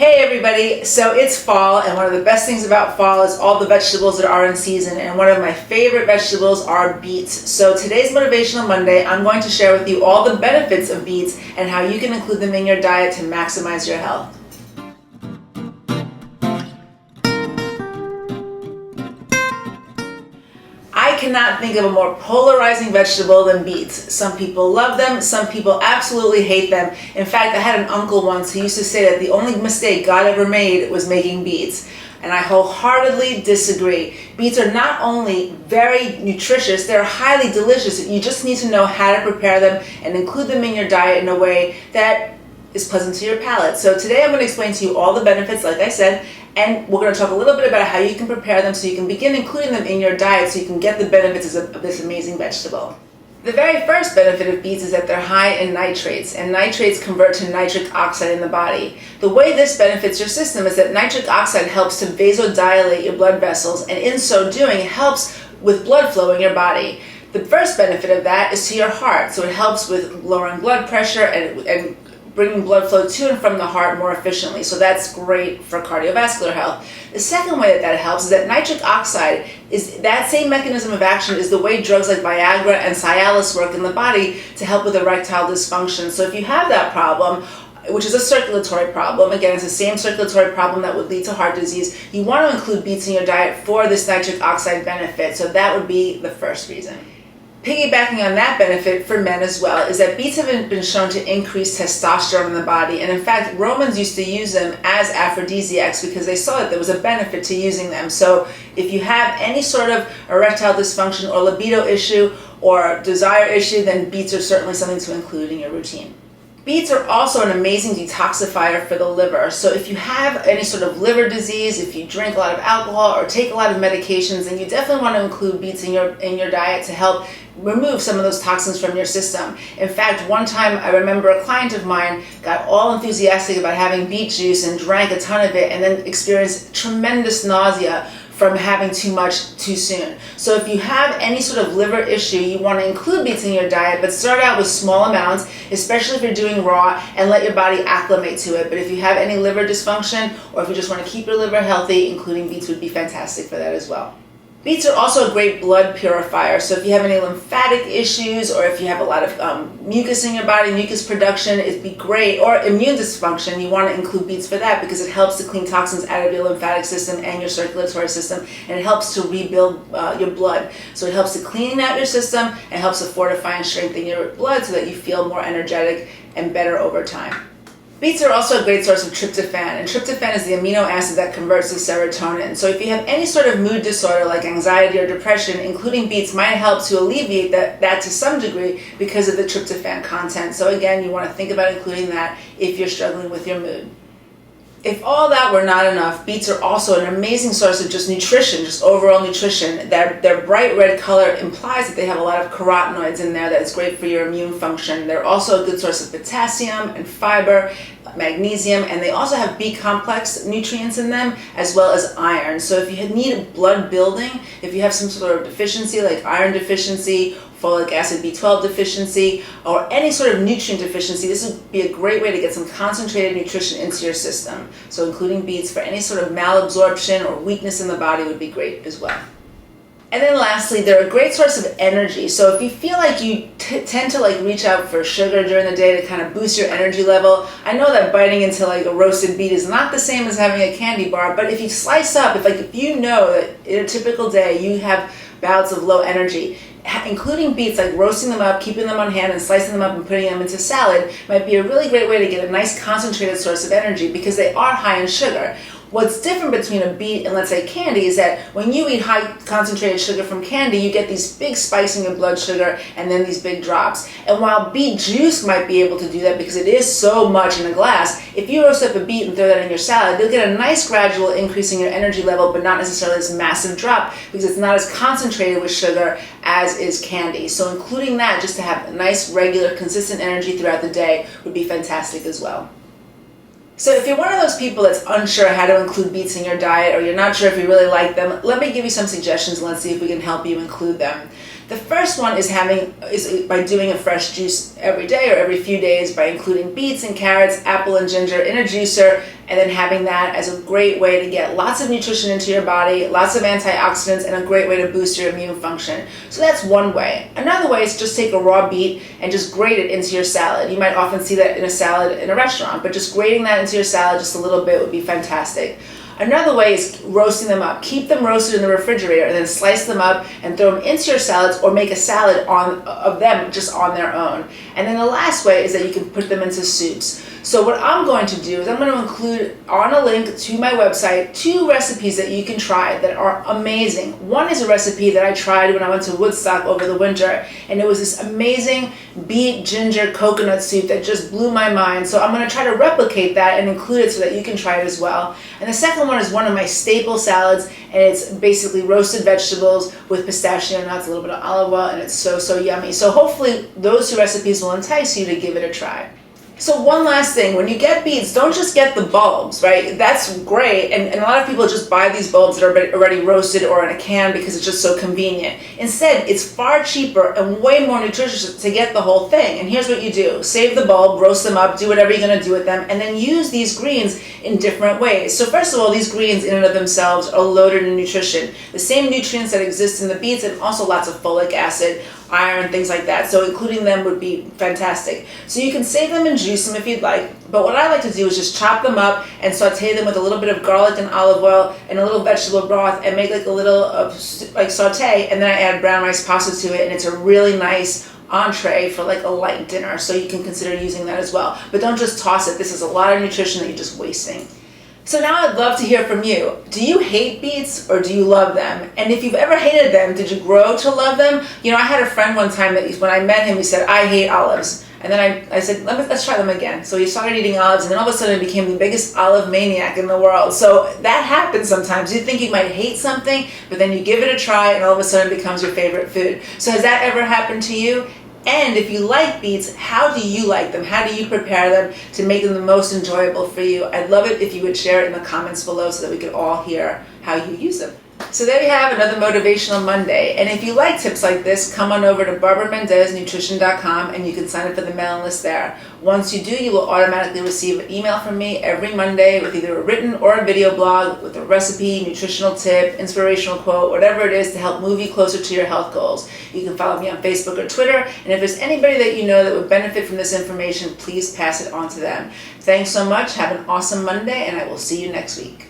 Hey everybody, so it's fall, and one of the best things about fall is all the vegetables that are in season, and one of my favorite vegetables are beets. So today's Motivational Monday, I'm going to share with you all the benefits of beets and how you can include them in your diet to maximize your health. I cannot think of a more polarizing vegetable than beets. Some people love them, some people absolutely hate them. In fact, I had an uncle once who used to say that the only mistake God ever made was making beets. And I wholeheartedly disagree. Beets are not only very nutritious, they're highly delicious. You just need to know how to prepare them and include them in your diet in a way that is pleasant to your palate. So today I'm going to explain to you all the benefits, like I said, and we're going to talk a little bit about how you can prepare them so you can begin including them in your diet so you can get the benefits of this amazing vegetable. The very first benefit of beets is that they're high in nitrates, and nitrates convert to nitric oxide in the body. The way this benefits your system is that nitric oxide helps to vasodilate your blood vessels, and in so doing, it helps with blood flow in your body. The first benefit of that is to your heart, so it helps with lowering blood pressure and bringing blood flow to and from the heart more efficiently. So that's great for cardiovascular health. The second way that helps is that nitric oxide is that same mechanism of action is the way drugs like Viagra and Cialis work in the body to help with erectile dysfunction. So if you have that problem, which is a circulatory problem, again, it's the same circulatory problem that would lead to heart disease, you want to include beets in your diet for this nitric oxide benefit. So that would be the first reason. Piggybacking on that benefit for men as well is that beets have been shown to increase testosterone in the body, and in fact Romans used to use them as aphrodisiacs because they saw that there was a benefit to using them. So if you have any sort of erectile dysfunction or libido issue or desire issue, then beets are certainly something to include in your routine. Beets are also an amazing detoxifier for the liver. So if you have any sort of liver disease, if you drink a lot of alcohol or take a lot of medications, then you definitely want to include beets in your diet to help remove some of those toxins from your system. In fact, one time I remember a client of mine got all enthusiastic about having beet juice and drank a ton of it and then experienced tremendous nausea from having too much too soon. So if you have any sort of liver issue, you want to include beets in your diet, but start out with small amounts, especially if you're doing raw, and let your body acclimate to it. But if you have any liver dysfunction, or if you just want to keep your liver healthy, including beets would be fantastic for that as well. Beets are also a great blood purifier, so if you have any lymphatic issues or if you have a lot of mucus in your body, mucus production, it'd be great, or immune dysfunction, you want to include beets for that because it helps to clean toxins out of your lymphatic system and your circulatory system, and it helps to rebuild your blood. So it helps to clean out your system and helps to fortify and strengthen your blood so that you feel more energetic and better over time. Beets are also a great source of tryptophan, and tryptophan is the amino acid that converts to serotonin. So if you have any sort of mood disorder like anxiety or depression, including beets might help to alleviate that to some degree because of the tryptophan content. So again, you want to think about including that if you're struggling with your mood. If all that were not enough, beets are also an amazing source of just nutrition, just overall nutrition. Their bright red color implies that they have a lot of carotenoids in there that is great for your immune function. They're also a good source of potassium and fiber, magnesium, and they also have B complex nutrients in them as well as iron. So if you need blood building, if you have some sort of deficiency like iron deficiency, folic acid B12 deficiency, or any sort of nutrient deficiency, this would be a great way to get some concentrated nutrition into your system. So including beets for any sort of malabsorption or weakness in the body would be great as well. And then lastly, they're a great source of energy. So if you feel like you tend to reach out for sugar during the day to kind of boost your energy level, I know that biting into a roasted beet is not the same as having a candy bar, but if you slice up, if you know that in a typical day you have bouts of low energy, including beets, like roasting them up, keeping them on hand, and slicing them up and putting them into salad might be a really great way to get a nice concentrated source of energy because they are high in sugar. What's different between a beet and, let's say, candy is that when you eat high concentrated sugar from candy, you get these big spikes in your blood sugar and then these big drops. And while beet juice might be able to do that because it is so much in a glass, if you roast up a beet and throw that in your salad, you'll get a nice gradual increase in your energy level, but not necessarily this massive drop because it's not as concentrated with sugar as is candy. So including that just to have a nice, regular, consistent energy throughout the day would be fantastic as well. So if you're one of those people that's unsure how to include beets in your diet, or you're not sure if you really like them, let me give you some suggestions and let's see if we can help you include them. The first one is by doing a fresh juice every day or every few days by including beets and carrots, apple and ginger in a juicer, and then having that as a great way to get lots of nutrition into your body, lots of antioxidants, and a great way to boost your immune function. So that's one way. Another way is just take a raw beet and just grate it into your salad. You might often see that in a salad in a restaurant, but just grating that into your salad just a little bit would be fantastic. Another way is roasting them up. Keep them roasted in the refrigerator and then slice them up and throw them into your salads, or make a salad of them just on their own. And then the last way is that you can put them into soups. So what I'm going to do is I'm going to include on a link to my website 2 recipes that you can try that are amazing. One is a recipe that I tried when I went to Woodstock over the winter, and it was this amazing beet ginger coconut soup that just blew my mind. So I'm going to try to replicate that and include it so that you can try it as well. And the second one is one of my staple salads, and it's basically roasted vegetables with pistachio nuts, a little bit of olive oil, and it's so yummy. So hopefully those 2 recipes will entice you to give it a try. So one last thing, when you get beets, don't just get the bulbs, right? That's great, and a lot of people just buy these bulbs that are already roasted or in a can because it's just so convenient. Instead, it's far cheaper and way more nutritious to get the whole thing. And here's what you do. Save the bulb, roast them up, do whatever you're going to do with them, and then use these greens in different ways. So first of all, these greens in and of themselves are loaded in nutrition. The same nutrients that exist in the beets, and also lots of folic acid, iron, things like that. So including them would be fantastic. So you can save them and juice them if you'd like. But what I like to do is just chop them up and saute them with a little bit of garlic and olive oil and a little vegetable broth, and make like a little saute, and then I add brown rice pasta to it, and it's a really nice entree for like a light dinner. So you can consider using that as well. But don't just toss it. This is a lot of nutrition that you're just wasting. So now I'd love to hear from you. Do you hate beets or do you love them? And if you've ever hated them, did you grow to love them? You know, I had a friend one time that when I met him, he said, I hate olives. And then I said, let's try them again. So he started eating olives, and then all of a sudden he became the biggest olive maniac in the world. So that happens sometimes. You think you might hate something, but then you give it a try, and all of a sudden it becomes your favorite food. So has that ever happened to you? And if you like beets, how do you like them? How do you prepare them to make them the most enjoyable for you? I'd love it if you would share it in the comments below so that we could all hear how you use them. So there you have another Motivational Monday. And if you like tips like this, come on over to BarbaraMendezNutrition.com and you can sign up for the mailing list there. Once you do, you will automatically receive an email from me every Monday with either a written or a video blog with a recipe, nutritional tip, inspirational quote, whatever it is to help move you closer to your health goals. You can follow me on Facebook or Twitter, and if there's anybody that you know that would benefit from this information, please pass it on to them. Thanks so much. Have an awesome Monday, and I will see you next week.